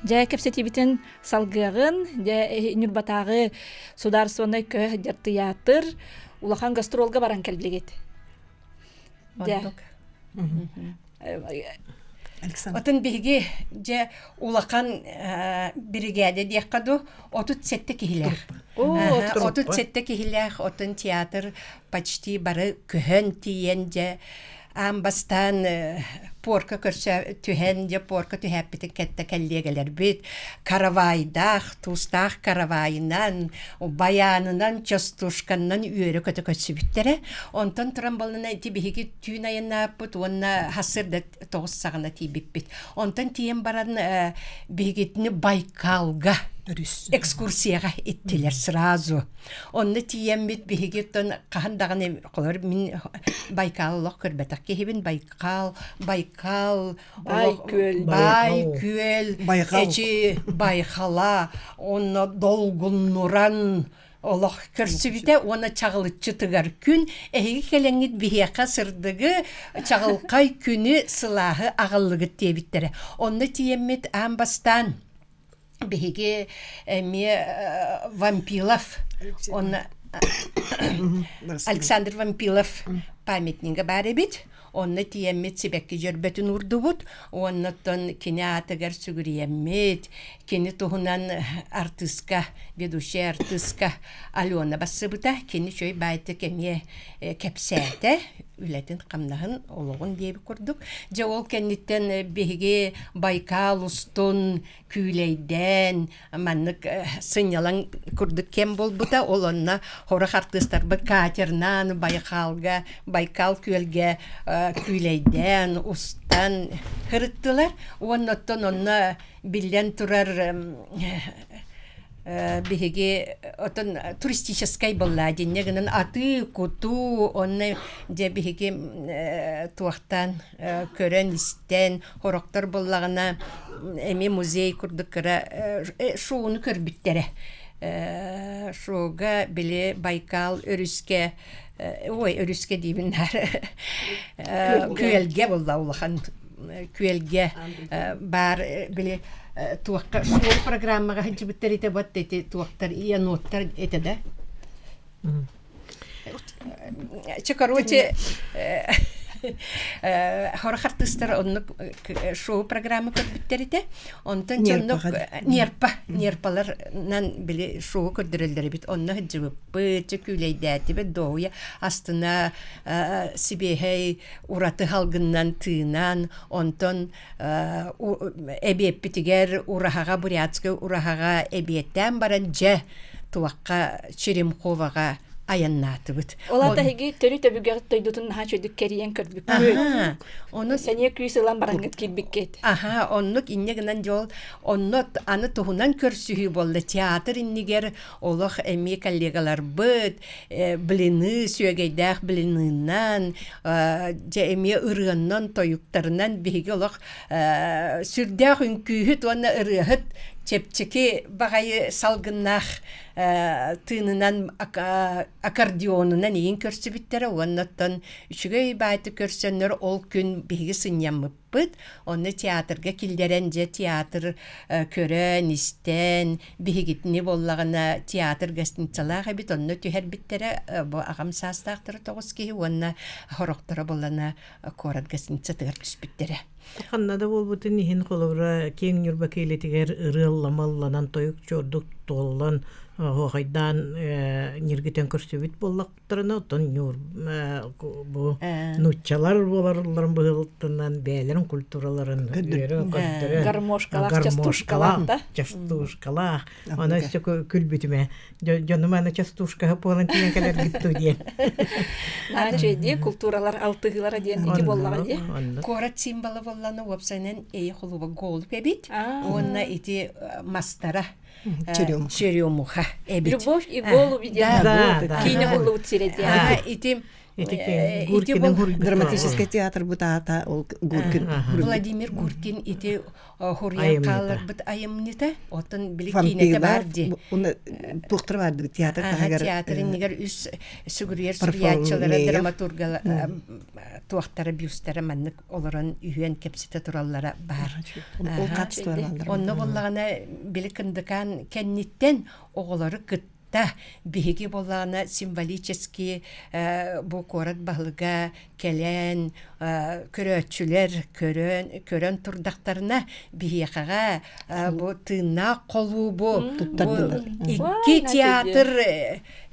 Жа кепсете битен салгыгын жа Нурбатагы сударственный театр улахан гастролга баран келбилегет. Отын биги же улақан бригаде дияққаду отут сетте кихилер. Отут сетте кихилер, отын театр почти бары күхен тиен же амбастан порка көрсө түһен же порка түһәппитин кетте келлегелер бит каравайдах тустах каравайынан баянынан частушканнан үйөрө көтө көсүбүттере онтон туран болуна тибиги түн айына бут онна хасырда тогуссагына тибиппит онтон тиен баран бигитни Байкалга экскурсияга иттилер сразу. Онны тиембит бигиттен кахандаганы колор мин Байкаллык көрбөтөк кехибин Байкал эчи Байхала онна долгун нуран Олох көрсүбүтэ оны чагылычы тыгар күн эги келеңит бияка сырдыгы чагылкай күнү сылахы агыллыгы тебиттере. Онны тиеммит амбастан биге Вампилов он Александр Вампилов памятниги бар бит. Онны тиеммит себекки жөрбөтүн урдубут, оннотон кини атыгар сүгүриеммит, кини тухунан артистка, ведущая артистка Алена басыбыта, кини чөй байты кемие кепсәте, үлетін қамнағын олығын дейбі көрдік. Же ол кенниттен беге Байкал устун күйлейден, маннык сынялан көрдік кен бол бұта, ол онна хорық артистар бұт катернан Байкалга, Байкал күйлге күйлейден, устан хырыттылар. Онноттон онна билен турар биһиги отон туристической была денегнен аты куту онны де биһиги туактан көрөн истен хороктор боллагына эми музей курдуккара шууну көрбүттере шууга биле Байкал өрүскө өрүскө дейбиннар күөлге болла улахан күөлге бар биле туакка шул программага хиҗибеттер ите бат ите туактар ия ноттар ите да. Короче хорхартыстар онны шоу программа көрбүттер ите. Онтон жоннок нерпаларнан биле шоу көрдүрөлдөр бит. Онны хиҗибеп күләйдәти бит доя астына сибехей ураты халгыннан тыынан онтон эбеп битигер урахага бурятская урахага эбеттен баран же туакка Черемховага аяннаты бит. Олата хиги төрү төбүгө тойдутун хачыдык кериен көрдүк. Оны сене күйсөлан барангыт килбиккет. Оннук иннегенен жол оннот аны тухунан көрсүхү болду. Театр иннигер олох эми коллегалар быт, билини сөөгөйдах билининан, же эми ырыгынан тоюктарынан биги олох сүрдөх үнкүйүт оны ырыгыт тепчеки багайы салгыннах тыынынан аккордеонунан иин көрсүбүттер онноттон үчүгөй баайты көрсөннөр ол күн биги сыньяммыппыт онны театрга килдерен же театр көрөн истен бигитни боллагына театр гостиницалаага бит онны түһербиттере бу агам саастаактары тогуз киһи онна хорохтора боллана корат гостиница тыгар түспүттере. Ханнада болбутун ихин холовра кең юрба кейлетигер ырылламалланан тойук чордук толлан хойдан ниргитен көрсөбүт боллактырына отон юр бу нуччалар боларларын быылтынан бээлерин культураларын гармошкалар, частушкалар да. Частушкалар. Ана все күлбүтүмө. Жонумана частушка полан тиен келер гитту диен. Начеди культуралар алтыгылар диен ити боллага ди. Корат символы болланы опсайнен холуба гол пебит. Онна ити мастара. Черемуха. Любовь и голуби диен. Кине холубут сиреди. Ити Драматический театр бутаата ол Гуркин. Владимир Гуркин ити хурья калар бит айымнита. Отын били кинете барди. Уны тухтыр барды театр. Театрын нигер үс сүгүрер сүрячылары драматургала туактары бюстары маннык олорон үйен кепсите тураллара бар. Ол катыстырлар. Онны боллагана били кындыкан кенниттен оголары кытта биги боллагана символически бу корат балыга келен көрөчүлер көрөн турдактарына бияхага бу тына колу бу икки театр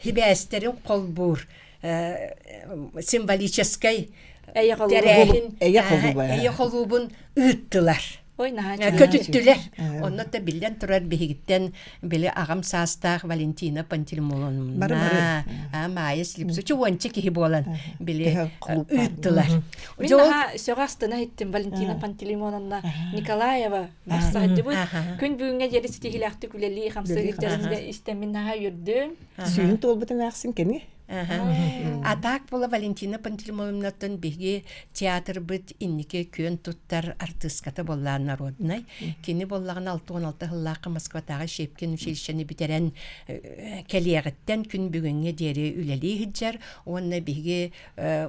хибестерин колбур символический эйе колубун ыттылар. Ой, наһа. Көтүттүлер. Оннотта билден турар бигиттен били агам саастаах Валентина Пантелеймоновна. Майыс липсучу вонче киһи болан били ыттылар. Наһа сөгастына иттим Валентина Пантелеймоновна Николаева барсадыбы. Күн бүгүнгө жери стихилакты күлели хамсыгыттарында истемин наһа юрдүм. Сүйүн толбутун аксын кени. Атак бола Валентина Пантелеймоновнатын биги театр бит иннике көн туттар артистката боллаан народнай. Кини боллаган 6-16 хыллаакы Москватагы Шепкин училищени битерен келиягыттан күн бүгүнгө дери үлели хиджар. Онна биги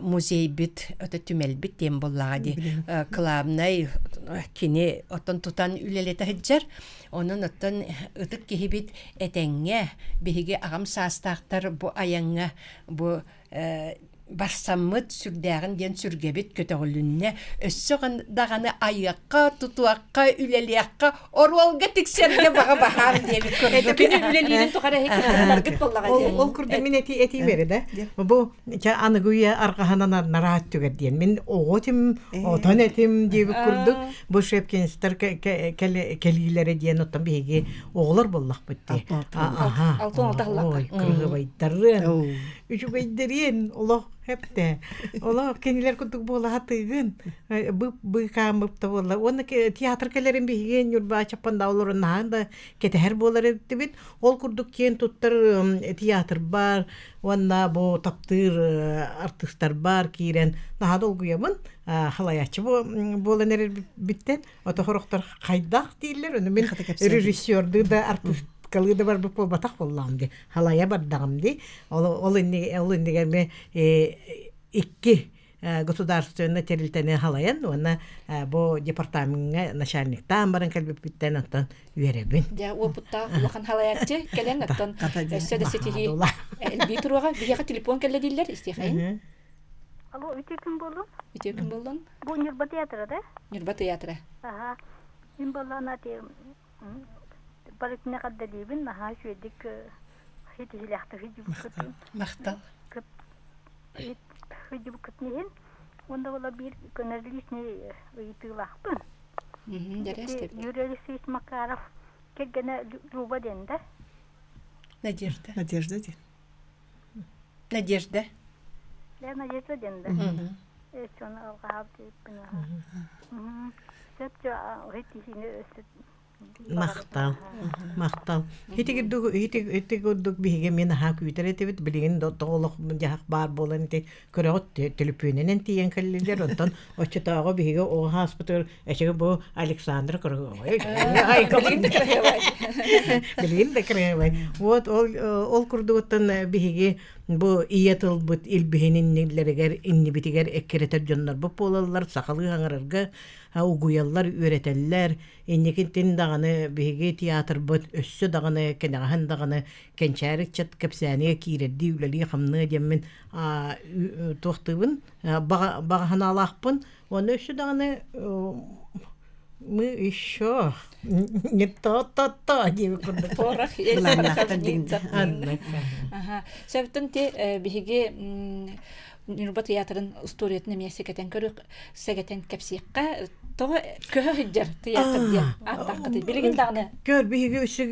музей бит өтө түмел бит тем боллагади. Клабнай кини отон тутан үлелете хиджар. Онун оттон ытык кихибит этеңге биги агам саастаактар бу аяңга бу барсаммыт сүрдәгін ден сүргебет көтөгүлүнне өссөгөн даганы айакка тутуакка үлелиакка орвалга тиксерге бага бахар деп көрдүк. Күнү үлелиин тукара хеккет боллага. Ол күрдө мен эти бере да. Бу аны гуя аркаханан нараат түгөр диен. Мен оготим отон этим деп көрдүк. Бу Шепкинстер келилере диен оттан биги оглар боллак битти. Алтын Ой, кыргыбайдары. Үчү байдырын Аллах хепте. Аллах кенилер күтүк бола хатыгын. Бу камыпта бола. Оны театр келерин биген юрба чапанда олорун да кетер болар дебит. Ол курдук кен туттар театр бар. Онна бу таптыр артисттар бар кирен. Нахада олгуябын. Халаячы бола нерер биттен. Ото хорохтар кайдак дейлер. Оны мен режиссерды да артист калыда бар бу батак болламды. Халая бардагымды. Ол индигерме икки государственный терилтене халаян, она бу департаментга начальниктан барын келбеп биттен аттан үйребин. Я опытта улахан халаячы келен аттан сөдесетиги элбитуруга бияга телефон келе дилер истихайн. Алло, үтеким болдун? Үтеким болдун? Бу Нюрба театры да? Нюрба театры. Ага. Мен балана те Балыкны кадда дибин, наха шөйдик хитилахты хитип кыттым. Мактал. Хитип кыттым. Онда бола бир көнөрлүсүн ыйтылакпын. Дәрестеп. Юрий Макаров кегене Люба денде. Надежда. Надежда ди. Надежда. Да, Надежда денде. Эсчон алгап деппин. Сөпчө хитисине Мақтал. Хитик үрдік бігі мен аға күйтер етебет, білген тоғылық жағық бар болан ете көріғыт телепөнінен тиен кәлілер, онтан очытағы бігі оға аспытыр, әшігі бұл Александр көріғы. Білген де кіріғы. Ол күрдіғыттан бігі бұл иетіл бұт илбігенін нелерігер, инні бітігер әккеретер жонлар бұл болалар, сақалы ғаңырырға, угуяллар үйретеллер, иннекин тин дағаны биһиги театр бут өссө дағаны кенегахан дағаны кенчәрик чат кепсәниге киредди үлели хамны деммен туқтыбын бағахан алақпын, оны өссө дағаны мы еще не то деп күрдік. Порах Сөбіттін те бігі Нұрба театрын историятын мәсекетен көрік сәгетен кәпсиққа тоғы көһі хүджер театр ден аттаққыды. Білген дағыны? Көр, бігі өсі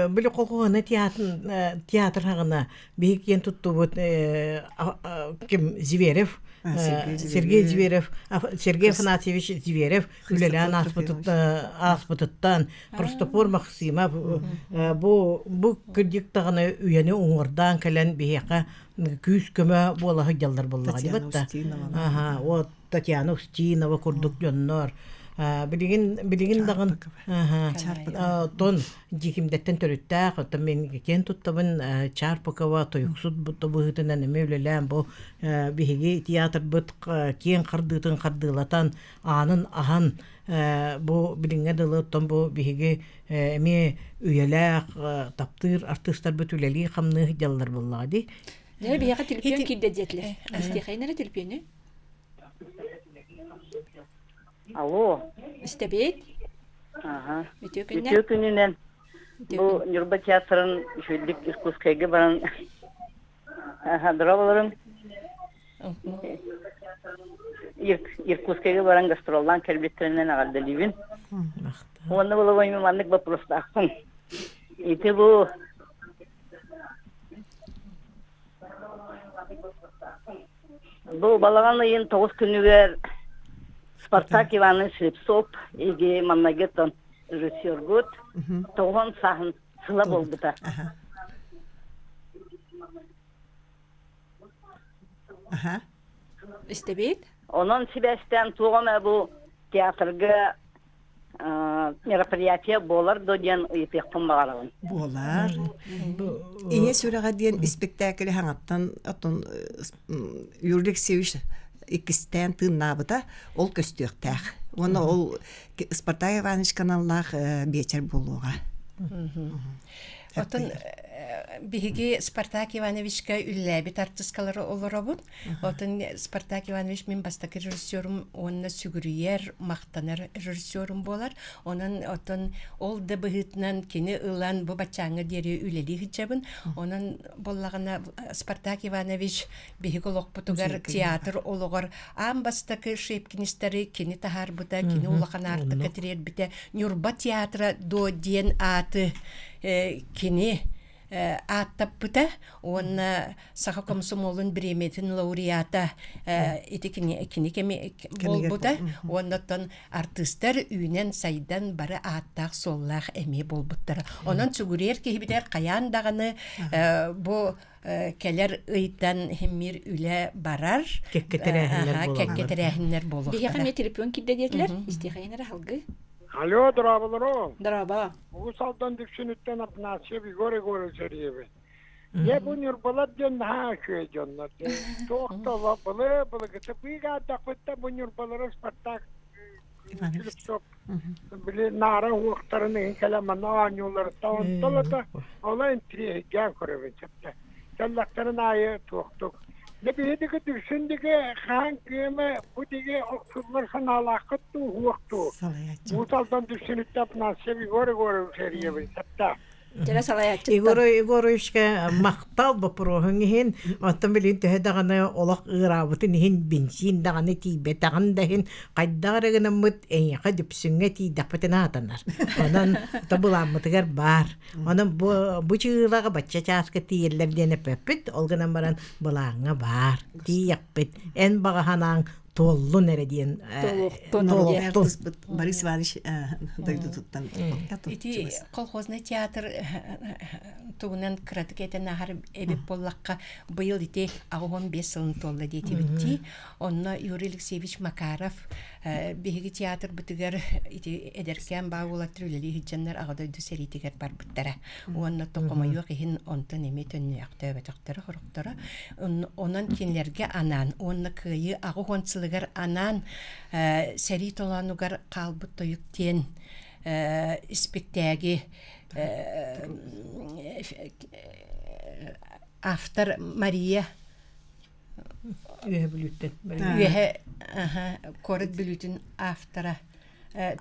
білі қолғығына театр хағына бігі ен тұтты бұд кім Зверев, Сергей Зверев, Сергей Афанасьевич Зверев, үлелән аспытыттан, Христофор Максимов, бұл күрдік тағыны үйені оңырдан кәлін бейеқа күз көмі болағы жалдар болығы дебатта. О, Татьяна Устинова күрдік жоннор. Білеген дағын тон жекімдеттен төріттәқ, оттан мен кен тұттабын Чарпакова тойықсуд бұтты бұғытынан әме өлелән бұл бігеге театр бұт кен қардығытын қардығылатан анын ахан бұл біліңе дылы оттан бұл бігеге әме үйеләқ таптыр артыстар бұт үлелі қамны жалдар болығы. Нәре бияға телефон килде детлер. Истехай нәре телефоны? Алло. Истебет? Ага. Өтө күннен? Өтө күнінен. Бұл Нұрба театрын шөлдік иркускайға баран дырабаларым. Иркускайға баран гастролдан кәлбеттерінен ағалды левин. Оны бұл оймен мандық бапросты ақпын. Еті бұл балаған ойын 9 күнігер Спартак Иванович Слепцов еге мамнагеттон режиссер год, тоғын сағын сыла болбыта. Истебет? Onun sebepten toğuna bu teatrga мероприятие болар доден ыйпектен багарабын. Болар. Ие сүрәгә дигән спектакль хаңаттан атын Юрик Севич икистен тыннабыта ол көстөктәк. Оны ол Спартак Иванович каналлах бечер булуга. Отын биһиги Спартак Ивановичка үлләбит артисткалары олоробут. Отын Спартак Иванович мен бастакы режиссерым, онна сүгүрүер, мактанар режиссерым болар. Онун отын ол да быһытнан кини ылан бу бачаңы дери үлели хичабын. Онун боллагына Спартак Иванович биһиги локпутугар театр ологор ам бастакы шепкинистери кини тахар бута, кини улакана артык кетирер бите. Нурба театра до ден аты кини аттаппыта, он саха комсомолын биреметін лауреата кини болбута, оннаттан артистар үйнен сайдан бары аттақ соллах әме болбуттар. Онан сүгірер кейбідер қаян дағаны бұ келер ыйтан хеммир үле барар. Кеккетерәхінлер болуқтар. Бияға ме телефон килде деділер? Истехайнары халгы? Алло, дұрабылырым. Драба. Ұсалдан дүксінеттен апнасы бігore сәребі. Не бұл нұрбалат ден қөй жонлар. Тоқтала бұлы кісі бұйға дақытта бұл нұрбалары Спартак Слепцов. Білі нара уақтарының кәлемана анюлары тауынталата олайын тіреген көребін чапта. Кәллақтарын айы тоқтық. Ne bileydik düşündüğü hankime bu diye okullar sanal akıttı huğtu. Bu taldan düşünüp yapmaz sevi gore seriye bir hatta. Жара салаячы. Игорышка мактал бопрохын хин автомобилин төһәдәгәне олак ырабытын хин бензин даганы тибе тагындагын кайдагырыгын мыт эйгә дип сүнгә тидәпәтенә атанар. Анан табыламытыгар бар. Анан бу чыгылага бачча часка тиерләр дене пепит олгынан баран булаңа бар. Тияппет. Эн багаһанаң толлун эредиен Борис Иванович дойду туттан. Ити колхозный театр тугунан кратыкете нахар эбип боллакка быйыл ити агон 5 жылын толла дейти битти. Онна Юрий Алексеевич Макаров биһиги театр битигер ити эдеркен бааула трүлели хиджаннар агада дүсеритигер бар биттара. Онна токома юк хин онта неме төннөктө бетактары хорактары. Онан кинлерге анан, онна кыйы агончылыгар анан сери толанугар калбыт тоюктен спектаги автор Мария корот бүлүтүн автора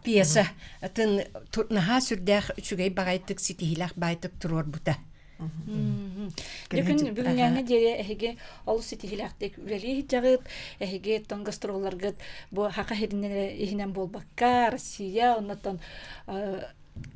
пьеса тын наха сүрдэх үчүгэй багайтык ситихилах байтык турор бута. Дүкүн бүгүнгәнгә дире эһиге олус ситихилактык үлели жагыт эһиге тонгастролларга бу хака хединен ихинен болбакка Россия оннан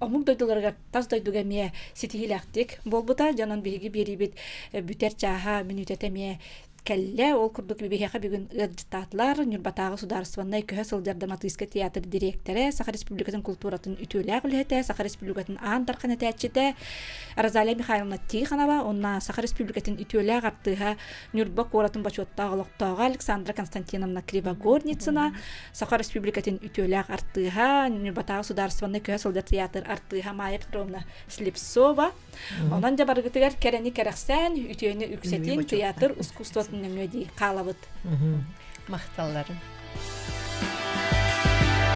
Омук дойдуларга таз дойдуга мие ситихилактык болбута жанан биһиги берибит бүтер чаха минутетеме келле ол курдук бибиһиха бүгүн ыржытатлар Нюрбатагы сударственный көһө сылдьар драматический театр директоры Саха Республикатын культуратын үтүләк үлһәтә Саха Республикатын антархан этәчите Розалия Михайловна Тихонова онна Саха Республикатын үтүләк артыга Нюрба коратын бачоттагылыктагы Александра Константиновна Кривогорницына Саха Республикатын үтүләк артыга Нюрбатагы сударственный көһө сылдьар театр артыга Майя Петровна Слепцова онан да баргытыгар керени керәксән үтүөнү үксетин театр искусство нөмөди калабыт Макталларын.